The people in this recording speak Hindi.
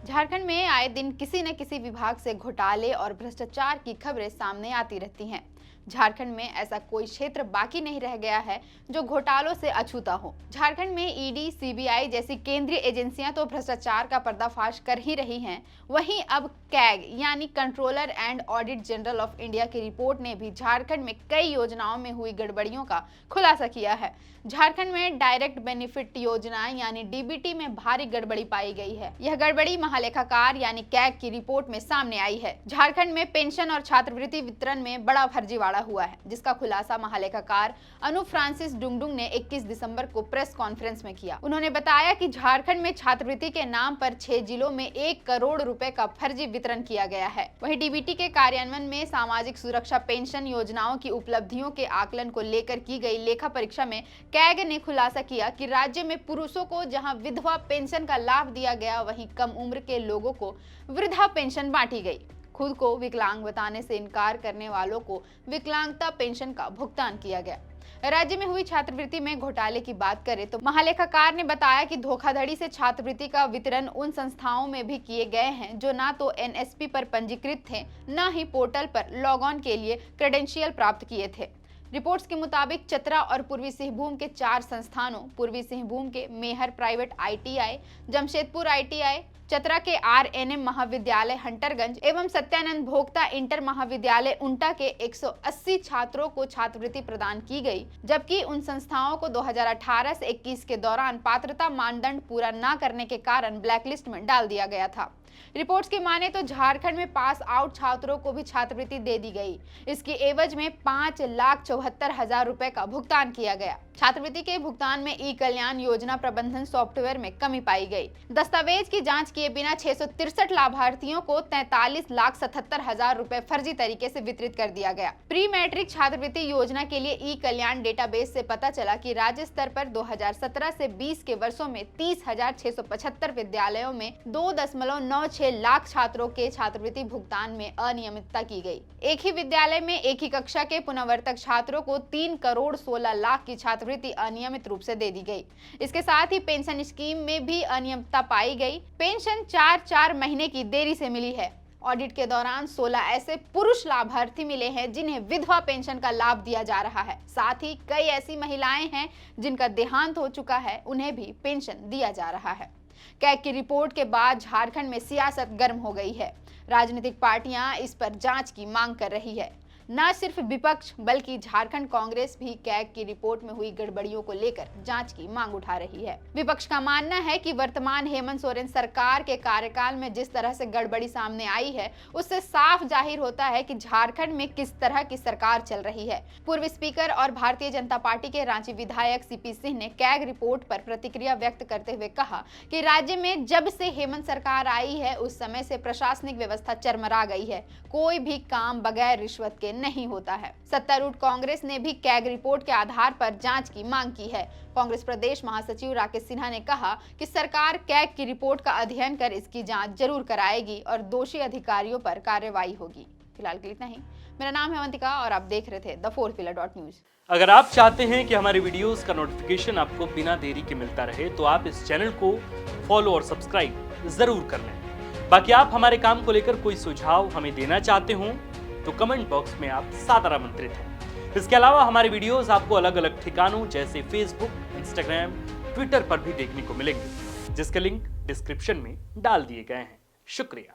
झारखंड में आए दिन किसी न किसी विभाग से घोटाले और भ्रष्टाचार की खबरें सामने आती रहती हैं। झारखंड में ऐसा कोई क्षेत्र बाकी नहीं रह गया है जो घोटालों से अछूता हो। झारखंड में ईडी, सीबीआई जैसी केंद्रीय एजेंसियां तो भ्रष्टाचार का पर्दाफाश कर ही रही हैं, वहीं अब कैग यानी controller and audit general of India की रिपोर्ट ने भी झारखंड में कई योजनाओं में हुई गड़बड़ियों का खुलासा किया है। झारखंड में डायरेक्ट बेनिफिट योजना यानी डीबीटी में भारी गड़बड़ी पाई गई है। यह गड़बड़ी महालेखाकार यानी कैग की रिपोर्ट में सामने आई है। झारखंड में पेंशन और छात्रवृत्ति वितरण में बड़ा फर्जीवाड़ा हुआ है, जिसका खुलासा महालेखाकार अनु फ्रांसिस डुंगडुंग ने 21 दिसंबर को प्रेस कॉन्फ्रेंस में किया। उन्होंने बताया कि झारखंड में छात्रवृत्ति के नाम पर 6 जिलों में 1 करोड़ रुपए का फर्जी वितरण किया गया है। वहीं डीबीटी के कार्यान्वयन में सामाजिक सुरक्षा पेंशन योजनाओं की उपलब्धियों के आकलन को लेकर की गई लेखा परीक्षा में कैग ने खुलासा किया कि राज्य में पुरुषों को जहां विधवा पेंशन का लाभ दिया गया, वहीं कम उम्र के लोगों को वृद्धा पेंशन बांटी गई। खुद को विकलांग बताने से इनकार करने वालों को विकलांगता पेंशन का भुगतान किया गया। राज्य में हुई छात्रवृत्ति में घोटाले की बात करें तो महालेखाकार ने बताया कि धोखाधड़ी से छात्रवृत्ति का वितरण उन संस्थाओं में भी किए गए हैं जो ना तो एनएसपी पर पंजीकृत थे, न ही पोर्टल पर लॉग ऑन के लिए क्रेडेंशियल प्राप्त किए थे। रिपोर्ट्स के मुताबिक चतरा और पूर्वी सिंहभूम के 4 संस्थानों, पूर्वी सिंहभूम के Mehar private ITI, Jamshedpur ITI, Chatra के आरएनएम महाविद्यालय हंटरगंज एवं सत्यानंद भोक्ता इंटर महाविद्यालय उंटा के 180 छात्रों को छात्रवृत्ति प्रदान की गई, जबकि उन संस्थाओं को 2018 से 21 के दौरान पात्रता मानदंड पूरा न करने के कारण ब्लैकलिस्ट में डाल दिया गया था। रिपोर्ट्स के माने तो झारखंड में पास आउट छात्रों को भी छात्रवृत्ति दे दी गई। इसकी एवज में 5,74,000 रुपए का भुगतान किया गया। छात्रवृत्ति के भुगतान में ई कल्याण योजना प्रबंधन सॉफ्टवेयर में कमी पाई गई। दस्तावेज की जांच किए बिना 663 लाभार्थियों को 43,77,000 रुपए फर्जी तरीके से वितरित कर दिया गया। प्री मैट्रिक छात्रवृत्ति योजना के लिए ई कल्याण डेटाबेस से पता चला कि राज्य स्तर पर 2017 से 20 के वर्षों में 30,675 विद्यालयों में 2.96 लाख छात्रों के छात्रवृत्ति भुगतान में अनियमितता की गई। एक ही विद्यालय में एक ही कक्षा के पुनर्वर्तक छात्रों को 3 करोड़ 16 लाख की छात्रवृत्ति अनियमित रूप से दे दी गई। इसके साथ ही पेंशन स्कीम में भी अनियमितता पाई गई। पेंशन 4 महीने की देरी से मिली है। ऑडिट के दौरान 16 ऐसे पुरुष लाभार्थी मिले हैं जिन्हें विधवा पेंशन का लाभ दिया जा रहा है। साथ ही कई ऐसी महिलाएं हैं जिनका देहांत हो चुका है, उन्हें भी पेंशन दिया जा रहा है। कैग की रिपोर्ट के बाद झारखंड में सियासत गर्म हो गई है। राजनीतिक पार्टियां इस पर जांच की मांग कर रही है। न सिर्फ विपक्ष बल्कि झारखंड कांग्रेस भी कैग की रिपोर्ट में हुई गड़बड़ियों को लेकर जांच की मांग उठा रही है। विपक्ष का मानना है कि वर्तमान हेमंत सोरेन सरकार के कार्यकाल में जिस तरह से गड़बड़ी सामने आई है, उससे साफ जाहिर होता है कि झारखंड में किस तरह की सरकार चल रही है। पूर्व स्पीकर और भारतीय जनता पार्टी के रांची विधायक सीपी सिंह ने कैग रिपोर्ट पर प्रतिक्रिया व्यक्त करते हुए कहा कि राज्य में जब से हेमंत सरकार आई है, उस समय से प्रशासनिक व्यवस्था चरमरा गई है। कोई भी काम बगैर रिश्वत के नहीं होता है। सत्तारूढ़ कांग्रेस ने भी कैग रिपोर्ट के आधार पर जांच की मांग की है। कांग्रेस प्रदेश महासचिव राकेश सिन्हा ने कहा कि सरकार कैग की रिपोर्ट का अध्ययन कर इसकी जांच जरूर कराएगी और दोषी अधिकारियों पर कार्रवाई होगी। फिलहाल के लिए इतना ही। मेरा नाम है अवंतिका और आप देख रहे थे द फोर्थ पिलर .न्यूज। अगर आप चाहते हैं कि हमारे वीडियोस का नोटिफिकेशन आपको बिना देरी के मिलता रहे, तो आप इस चैनल को फॉलो और सब्सक्राइब जरूर कर लें। बाकी आप हमारे काम को लेकर कोई सुझाव हमें देना चाहते हो तो कमेंट बॉक्स में आप सादर आमंत्रित हैं। इसके अलावा हमारे वीडियोस आपको अलग अलग ठिकानों जैसे फेसबुक, इंस्टाग्राम, ट्विटर पर भी देखने को मिलेंगे, जिसके लिंक डिस्क्रिप्शन में डाल दिए गए हैं। शुक्रिया।